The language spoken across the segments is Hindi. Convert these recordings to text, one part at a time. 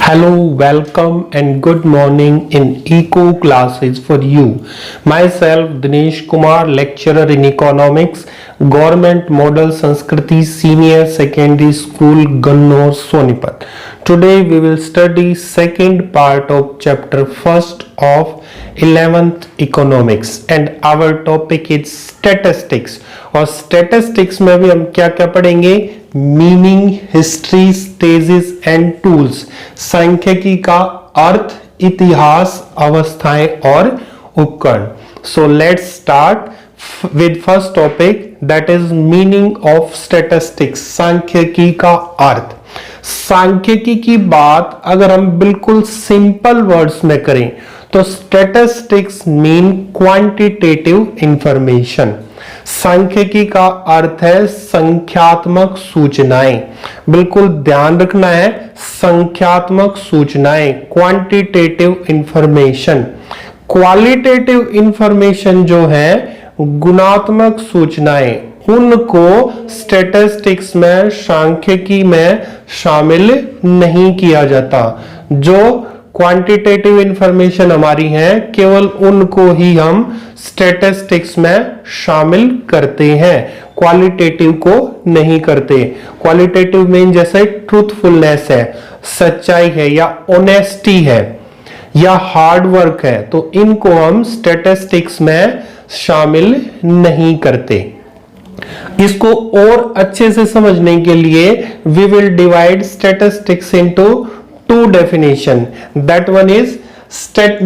Hello, welcome and good morning in Eco classes for you. Myself Dinesh Kumar, lecturer in economics, Government Model Sanskriti Senior Secondary School, Gannor, Sonipat. Today we will study second part of chapter first of 11th economics and our topic is statistics. और स्टैटिस्टिक्स में भी हम क्या क्या पढ़ेंगे? Meaning, history, stages and tools, सांख्यिकी का अर्थ, इतिहास, अवस्थाएं और उपकरण. So let's start with first topic that is meaning of statistics. सांख्यिकी का अर्थ. सांख्यिकी की बात अगर हम बिल्कुल सिंपल वर्ड्स में करें तो स्टैटिस्टिक्स मीन क्वांटिटेटिव इंफॉर्मेशन. सांख्यिकी का अर्थ है संख्यात्मक सूचनाएं. बिल्कुल ध्यान रखना है, संख्यात्मक सूचनाएं, क्वांटिटेटिव इंफॉर्मेशन. क्वालिटेटिव इंफॉर्मेशन जो है, गुणात्मक सूचनाएं, उनको स्टैटिस्टिक्स में, सांख्यिकी में शामिल नहीं किया जाता. जो क्वांटिटेटिव इंफॉर्मेशन हमारी है केवल उनको ही हम स्टैटिस्टिक्स में शामिल करते हैं, क्वालिटेटिव को नहीं करते. क्वालिटेटिव मीन जैसे ट्रूथफुलनेस है, सच्चाई है, या ऑनेस्टी है, या हार्ड वर्क है, तो इनको हम स्टैटिस्टिक्स में शामिल नहीं करते. इसको और अच्छे से समझने के लिए we will divide statistics into two definition. That one is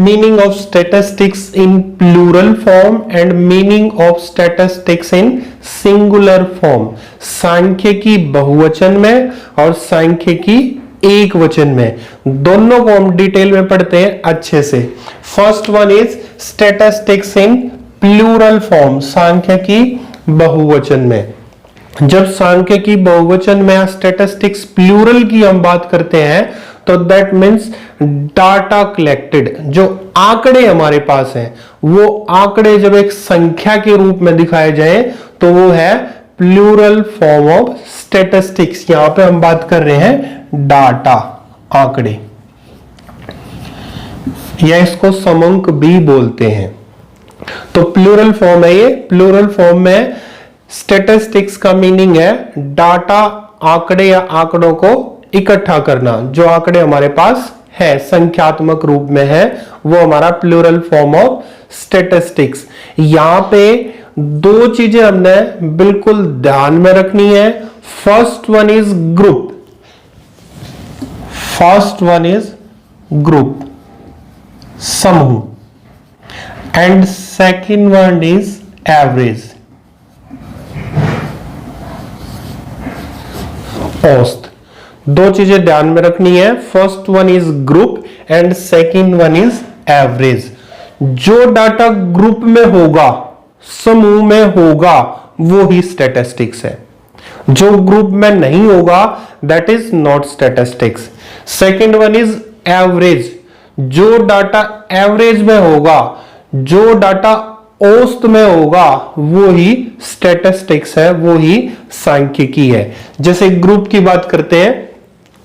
meaning of statistics in plural form and meaning of statistics in singular form. सांख्यिकी बहुवचन में और सांख्यिकी एक वचन में, दोनों को हम डिटेल में पढ़ते हैं अच्छे से. First one is statistics in plural form, सांख्यिकी बहुवचन में. जब सांख्यिकी बहुवचन में या स्टैटिस्टिक्स प्लूरल की हम बात करते हैं तो दैट मीन्स डाटा कलेक्टेड, जो आंकड़े हमारे पास हैं, वो आंकड़े जब एक संख्या के रूप में दिखाए जाए तो वो है प्लूरल फॉर्म ऑफ स्टैटिस्टिक्स. यहां पे हम बात कर रहे हैं डाटा, आंकड़े, या इसको समंक भी बोलते हैं. तो प्लूरल फॉर्म है ये. प्लूरल फॉर्म में स्टैटिस्टिक्स का मीनिंग है डाटा, आंकड़े या आंकड़ों को इकट्ठा करना. जो आंकड़े हमारे पास है, संख्यात्मक रूप में है, वो हमारा प्लूरल फॉर्म ऑफ स्टैटिस्टिक्स. यहां पे दो चीजें हमने बिल्कुल ध्यान में रखनी है. First one is group, first one is group, समूह, and second one is average, औसत. दो चीजें ध्यान में रखनी है. First one is group and second one is average. जो डाटा ग्रुप में होगा, समूह में होगा, वो ही स्टैटिस्टिक्स है. जो ग्रुप में नहीं होगा that is not statistics. Second one is average. जो डाटा एवरेज में होगा, जो डाटा औसत में होगा, वो ही स्टैटिस्टिक्स है, वो ही सांख्यिकी है. जैसे ग्रुप की बात करते हैं,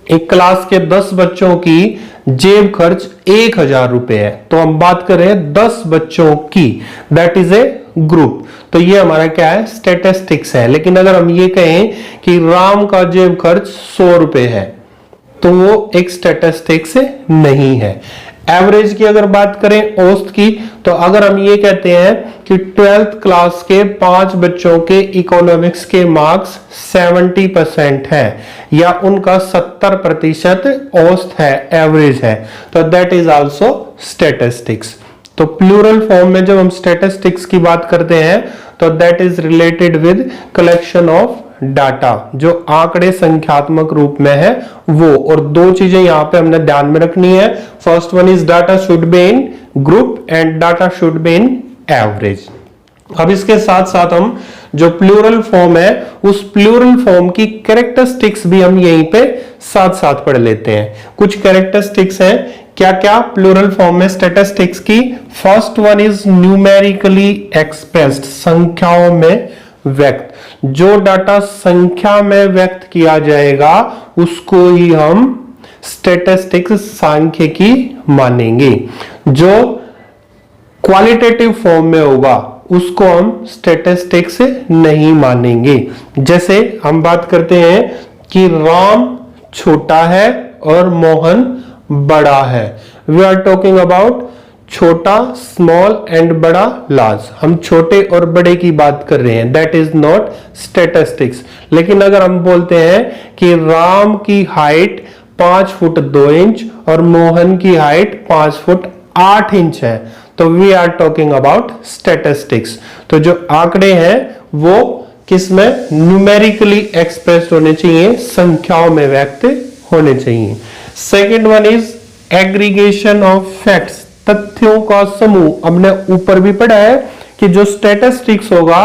एक क्लास के 10 बच्चों की जेब खर्च 1000 रुपए है, तो हम बात कर रहे हैं 10 बच्चों की, दैट इज ए ग्रुप. तो ये हमारा क्या है? स्टैटिस्टिक्स है. लेकिन अगर हम ये कहें कि राम का जेब खर्च 100 रुपए है, तो वो एक स्टैटिस्टिक्स नहीं है. एवरेज की अगर बात करें, औसत की, तो अगर हम ये कहते हैं कि 12th क्लास के 5 बच्चों के इकोनॉमिक्स के मार्क्स 70% है, या उनका 70% औसत है, एवरेज है, तो दैट इज आल्सो स्टैटिस्टिक्स. तो प्लूरल फॉर्म में जब हम स्टैटिस्टिक्स की बात करते हैं तो that is related with collection of data, जो आंकड़े संख्यात्मक रूप में है वो. और दो चीजें यहां पे हमने ध्यान में रखनी है. First one is data should be in group and data should be in average. अब इसके साथ साथ हम जो प्लूरल फॉर्म है, उस प्लूरल फॉर्म की कैरेक्टरिस्टिक्स भी हम यहीं पे साथ साथ पढ़ लेते हैं. कुछ कैरेक्टरिस्टिक्स हैं. क्या क्या प्लूरल फॉर्म में स्टैटिस्टिक्स की? First one is numerically expressed, संख्याओं में व्यक्त. जो डाटा संख्या में व्यक्त किया जाएगा उसको ही हम स्टैटिस्टिक्स सांख्यिकी मानेंगे। जो क्वालिटेटिव फॉर्म में होगा उसको हम स्टैटिस्टिक्स नहीं मानेंगे। जैसे हम बात करते हैं कि राम छोटा है और मोहन बड़ा है। वी आर टॉकिंग अबाउट छोटा स्मॉल एंड बड़ा लार्ज। हम छोटे और बड़े की बात कर रहे हैं, दैट इज नॉट स्टैटिस्टिक्स। लेकिन अगर हम बोलते हैं कि राम की हाइट 5 फुट 2 इंच और मोहन की हाइट 5 फुट 8 इंच है, तो we are talking about statistics. तो जो आंकड़े हैं वो किसमें न्यूमेरिकली एक्सप्रेस्ड होने चाहिए, संख्याओं में व्यक्त होने चाहिए। Second one is aggregation of facts, तथ्यों का समूह। हमने ऊपर भी पढ़ा है कि जो स्टैटिस्टिक्स होगा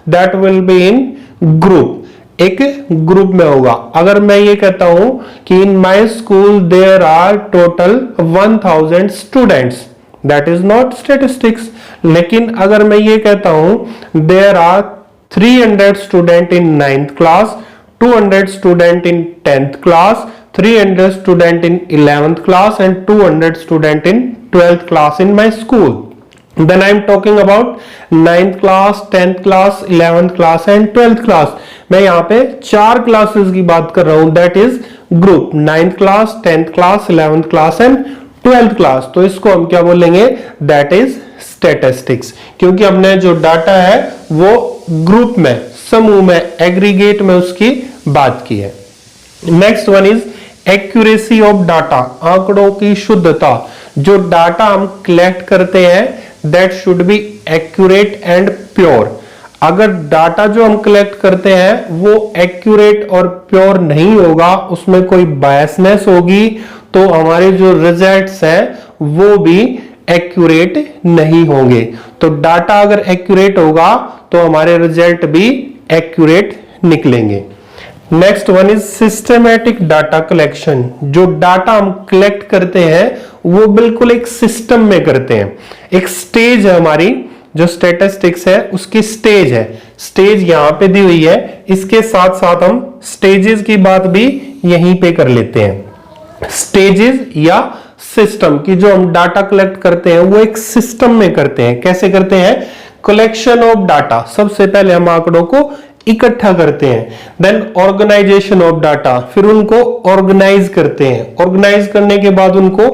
that will be in group, एक ग्रुप में होगा। अगर मैं ये कहता हूं कि in my school there are total 1000 students, that is not statistics. लेकिन अगर मैं ये कहता हूं there are 300 student in 9th class, 200 student in 10th class, 300 student in 11th class and 200 student in 12th class in my school, then I am talking about 9th class, 10th class, 11th class and 12th class. मैं यहाँ पे 4 क्लासेस की बात कर रहा हूं, that is group 9th class, 10th class, 11th class and 12th class. तो इसको हम क्या बोलेंगे, दैट इज स्टैटिस्टिक्स, क्योंकि हमने जो डाटा है वो ग्रुप में, समूह में, एग्रीगेट में उसकी बात की है। Next one is accuracy of data, आंकड़ों की शुद्धता। जो डाटा हम कलेक्ट करते हैं that should be accurate and pure. अगर डाटा जो हम कलेक्ट करते हैं वो एक्यूरेट और प्योर नहीं होगा, उसमें कोई बायसनेस होगी, तो हमारे जो रिजल्ट्स हैं वो भी एक्यूरेट नहीं होंगे। तो डाटा अगर एक्यूरेट होगा तो हमारे रिजल्ट भी एक्यूरेट निकलेंगे। Next one is systematic data collection. जो डाटा हम कलेक्ट करते हैं वो बिल्कुल एक सिस्टम में करते हैं। एक स्टेज है, हमारी जो स्टैटिस्टिक्स है उसकी स्टेज है, स्टेज यहां पे दी हुई है। इसके साथ साथ हम स्टेजेस की बात भी यहीं पे कर लेते हैं। स्टेजेस या सिस्टम की जो हम डाटा कलेक्ट करते हैं वो एक सिस्टम में करते हैं। कैसे करते हैं, कलेक्शन ऑफ डाटा, सबसे पहले हम आंकड़ों को इकट्ठा करते हैं, देन ऑर्गेनाइजेशन ऑफ डाटा, फिर उनको ऑर्गेनाइज करते हैं, ऑर्गेनाइज करने के बाद उनको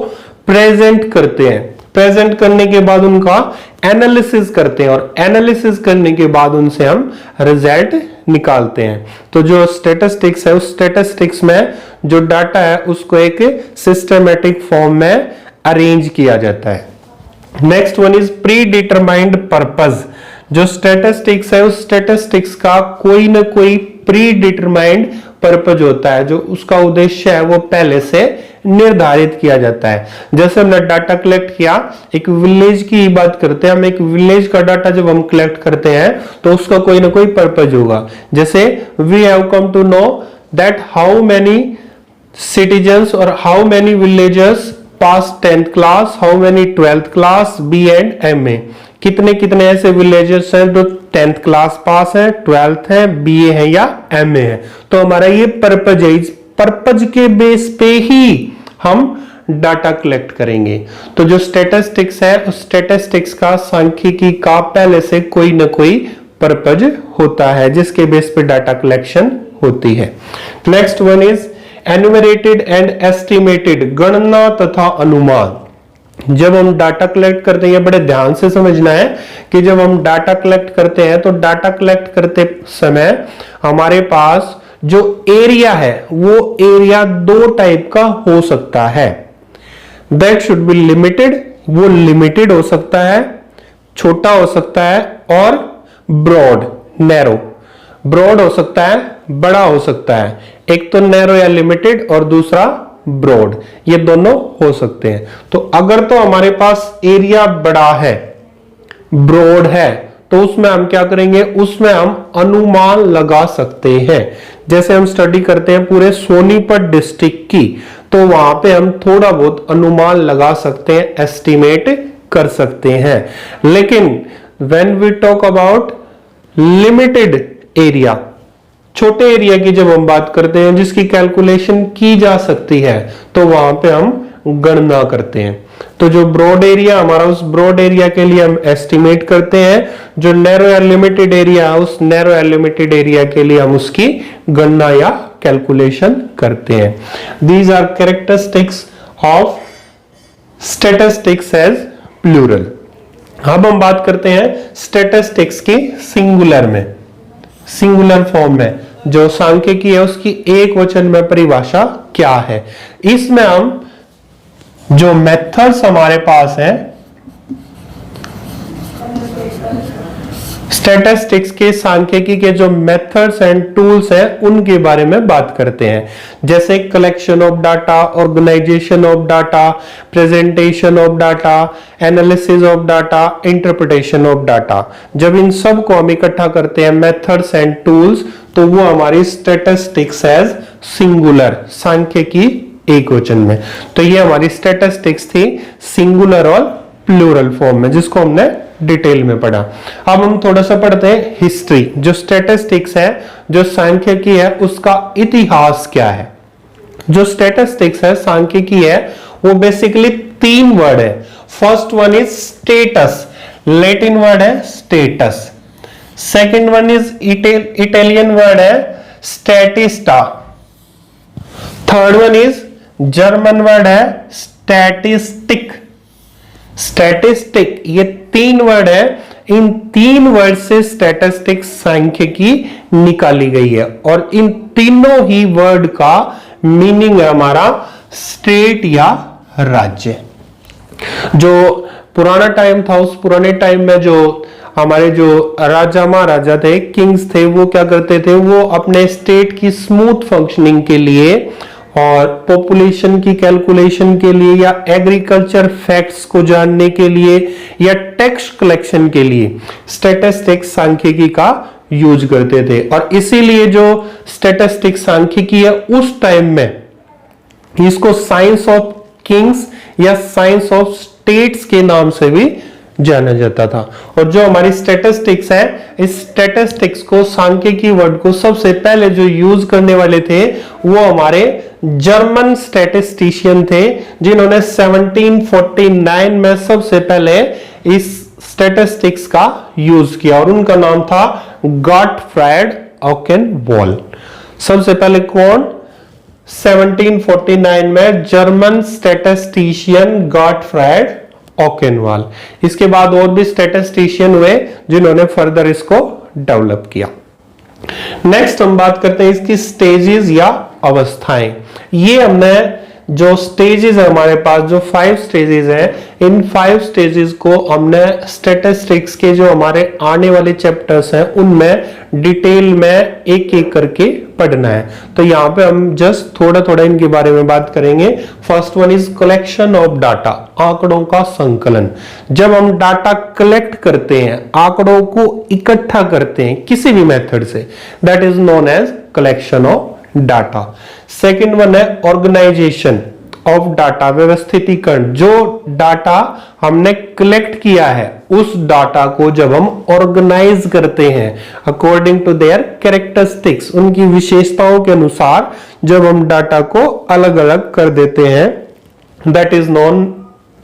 प्रेजेंट करते हैं, प्रेजेंट करने के बाद उनका एनालिसिस करते हैं और एनालिसिस करने के बाद उनसे हम रिजल्ट निकालते हैं। तो जो स्टैटिस्टिक्स है उस स्टैटिस्टिक्स में जो डाटा है उसको एक सिस्टमैटिक फॉर्म में अरेंज किया जाता है। Next one is pre determined purpose. जो स्टैटिस्टिक्स है उस स्टैटिस्टिक्स का कोई ना कोई प्री डिटरमाइंड पर्पज होता है, जो उसका उद्देश्य है वो पहले से निर्धारित किया जाता है। जैसे हमने डाटा कलेक्ट किया, एक विलेज की बात करते हैं हम, एक विलेज का डाटा जब हम कलेक्ट करते हैं तो उसका कोई ना कोई पर्पज होगा। जैसे we have come to know that how many citizens और how many villagers pass 10th class, how many 12th class, B and MA। कितने कितने ऐसे विलेजर्स हैं जो 10th क्लास पास है, 12th है, BA है या MA है। तो हमारा ये पर्पज है, इस पर्पज के बेस पे ही हम डाटा कलेक्ट करेंगे। तो जो स्टैटिस्टिक्स है उस स्टैटिस्टिक्स का सांख्यिकी का पहले से कोई ना कोई पर्पज होता है जिसके बेस पे डाटा कलेक्शन होती है। Next one is enumerated and estimated, गणना तथा अनुमान। जब हम डाटा कलेक्ट करते हैं, बड़े ध्यान से समझना है कि जब हम डाटा कलेक्ट करते हैं तो डाटा कलेक्ट करते समय हमारे पास जो एरिया है वो एरिया 2 टाइप का हो सकता है। दैट शुड बी लिमिटेड, वो लिमिटेड हो सकता है, छोटा हो सकता है, और ब्रॉड, नैरो। ब्रॉड हो सकता है, बड़ा हो सकता है। एक तो नैरो या लिमिटेड और दूसरा ब्रॉड, ये दोनों हो सकते हैं। तो अगर तो हमारे पास एरिया बड़ा है, ब्रॉड है, तो उसमें हम क्या करेंगे, उसमें हम अनुमान लगा सकते हैं। जैसे हम स्टडी करते हैं पूरे सोनीपत डिस्ट्रिक्ट की, तो वहां पे हम थोड़ा बहुत अनुमान लगा सकते हैं, एस्टिमेट कर सकते हैं। लेकिन when we talk about limited area, छोटे एरिया की जब हम बात करते हैं जिसकी कैलकुलेशन की जा सकती है तो वहां पे हम गणना करते हैं। तो जो ब्रॉड एरिया हमारा, उस ब्रॉड एरिया के लिए हम एस्टिमेट करते हैं। जो नैरो या लिमिटेड एरिया है, उस नैरो या लिमिटेड एरिया के लिए हम उसकी गणना या कैलकुलेशन करते हैं। These are characteristics of statistics as plural. अब हम बात करते हैं स्टैटिस्टिक्स की सिंगुलर में, सिंगुलर फॉर्म में। जो सांख्यिकी है उसकी एक वचन में परिभाषा क्या है। इसमें हम जो मेथड्स हमारे पास है स्टैटिस्टिक्स के, सांख्यिकी के जो मेथड्स एंड टूल्स हैं उनके बारे में बात करते हैं। जैसे collection of data, organisation of data, presentation of data, analysis of data, interpretation of data. जब इन सब को हम इकट्ठा करते हैं मेथड्स एंड टूल्स, तो वो हमारी स्टैटिस्टिक्स एज सिंगुलर, सांख्यिकी एक वचन में। तो ये हमारी स्टैटिस्टिक्स थी सिंगुलर और प्लूरल फॉर्म में, जिसको हमने डिटेल में पढ़ा। अब हम थोड़ा सा पढ़ते हैं हिस्ट्री। जो स्टैटिस्टिक्स है, जो सांख्यिकी है, उसका इतिहास क्या है। जो स्टैटिस्टिक्स है, सांख्यिकी है, वो बेसिकली 3 वर्ड है। First one is status, Latin word है status. Second one is Italian word है statista. Third one is German word है स्टैटिस्टिक। स्टैटिस्टिक, ये 3 वर्ड है। इन 3 वर्ड से स्टैटिस्टिक सांख्यिकी निकाली गई है और इन तीनों ही वर्ड का मीनिंग है हमारा स्टेट या राज्य। जो पुराना टाइम था, उस पुराने टाइम में जो हमारे जो राजा महाराजा थे, किंग्स थे, वो क्या करते थे, वो अपने स्टेट की स्मूथ फंक्शनिंग के लिए और पॉपुलेशन की कैलकुलेशन के लिए या एग्रीकल्चर फैक्ट्स को जानने के लिए या टैक्स कलेक्शन के लिए स्टैटिस्टिक्स सांख्यिकी का यूज करते थे। और इसीलिए जो स्टैटिस्टिक्स सांख्यिकी है उस टाइम में इसको साइंस ऑफ किंग्स या साइंस ऑफ स्टेट्स के नाम से भी जाना जाता था। और जो हमारी स्टैटिस्टिक्स है, इस स्टैटिस्टिक्स को, सांख्यिकी वर्ड को सबसे पहले जो यूज करने वाले थे वो हमारे जर्मन स्टैटिस्टिशियन थे, जिन्होंने 1749 में सबसे पहले इस स्टैटिस्टिक्स का यूज किया और उनका नाम था गॉटफ्राइड ओकेनवॉल। सबसे पहले कौन? 1749 में जर्मन स्टैटिस्टिशियन गॉटफ्राइड ओकेनवॉल। इसके बाद और भी स्टैटिस्टिशियन हुए जिन्होंने फर्दर इसको डेवलप किया। नेक्स्ट हम बात करते हैं इसकी स्टेजेस या अवस्थाएं। ये हमने जो स्टेजेस है हमारे पास, जो 5 स्टेजेस हैं, इन 5 स्टेजेस को हमने स्टैटिस्टिक्स के जो हमारे आने वाले चैप्टर्स हैं उनमें डिटेल में एक एक करके पढ़ना है। तो यहाँ पे हम जस्ट थोड़ा थोड़ा इनके बारे में बात करेंगे। First one is collection of data, आंकड़ों का संकलन। जब हम डाटा कलेक्ट करते हैं, आंकड़ों को इकट्ठा करते हैं किसी भी मेथड से, that is known as collection of data. Second one है ऑर्गेनाइजेशन ऑफ डाटा, व्यवस्थितीकरण। जो डाटा हमने कलेक्ट किया है उस डाटा को जब हम ऑर्गेनाइज करते हैं अकॉर्डिंग टू देयर कैरेक्टरिस्टिक्स, उनकी विशेषताओं के अनुसार जब हम डाटा को अलग अलग कर देते हैं, that is known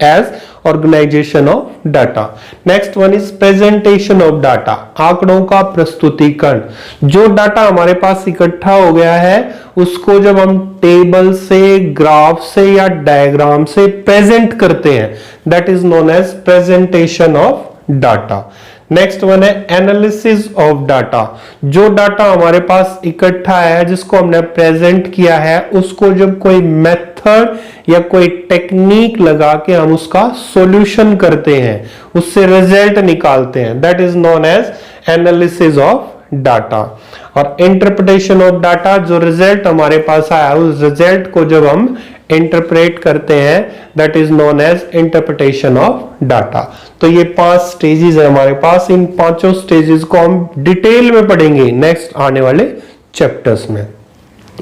as organisation of data. Next one is presentation of data, आंकड़ों का प्रस्तुतिकरण। जो डाटा हमारे पास इकट्ठा हो गया है उसको जब हम टेबल से, ग्राफ से या डायग्राम से प्रेजेंट करते हैं, that is known as presentation of data. Next one है एनालिसिस ऑफ डाटा। जो डाटा हमारे पास इकट्ठा है, जिसको हमने प्रेजेंट किया है, उसको जब कोई मेथड या कोई टेक्निक लगा के हम उसका सॉल्यूशन करते हैं, उससे रिजल्ट निकालते हैं, that is known as analysis of data. और इंटरप्रिटेशन ऑफ डाटा, जो रिजल्ट हमारे पास आया उस रिजल्ट को जब हम इंटरप्रेट करते हैं, that is known as interpretation of data. तो ये 5 स्टेजेस है हमारे पास। इन 5 स्टेजेस को हम डिटेल में पढ़ेंगे नेक्स्ट आने वाले चैप्टर्स में।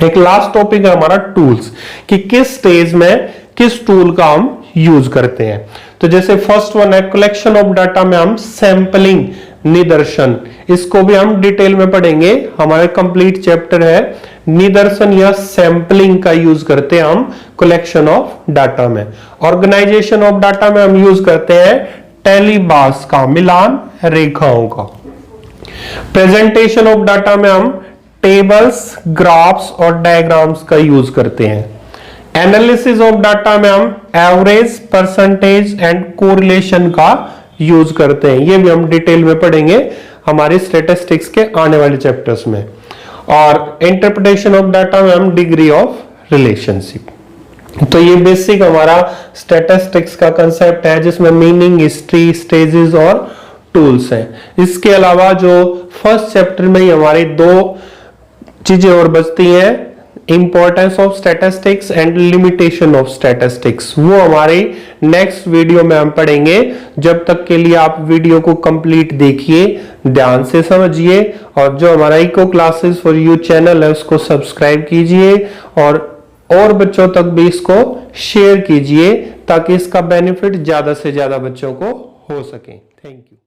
एक लास्ट टॉपिक है हमारा टूल्स, कि किस स्टेज में किस टूल का हम यूज करते हैं। तो जैसे फर्स्ट वन है कलेक्शन ऑफ डाटा में हम सैंपलिंग निदर्शन, इसको भी हम डिटेल में पढ़ेंगे। हमारा कंप्लीट चैप्टर है निदर्शन या सैंपलिंग का यूज करते हैं हम कलेक्शन ऑफ डाटा में। ऑर्गेनाइजेशन ऑफ डाटा में हम यूज करते हैं टेलीबास का, मिलान रेखाओं का। प्रेजेंटेशन ऑफ डाटा में हम टेबल्स, ग्राफ्स और डायग्राम्स का यूज करते हैं। एनालिसिस ऑफ डाटा में हम एवरेज, परसेंटेज एंड कोरिलेशन का यूज करते हैं। ये भी हम डिटेल में पढ़ेंगे हमारे स्टैटिस्टिक्स के आने वाले चैप्टर्स में। और इंटरप्रिटेशन ऑफ डाटा में हम डिग्री ऑफ रिलेशनशिप। तो ये बेसिक हमारा स्टैटिस्टिक्स का कंसेप्ट है, जिसमें मीनिंग, हिस्ट्री, स्टेजेस और टूल्स हैं। इसके अलावा जो फर्स्ट चैप्टर में ही हमारी दो चीजें और बचती हैं, importance of statistics and limitation of statistics, वो हमारे नेक्स्ट वीडियो में हम पढ़ेंगे। जब तक के लिए आप वीडियो को कंप्लीट देखिए, ध्यान से समझिए, और जो हमारा eco classes for you channel है उसको सब्सक्राइब कीजिए और बच्चों तक भी इसको शेयर कीजिए, ताकि इसका बेनिफिट ज्यादा से ज्यादा बच्चों को हो सके। Thank you.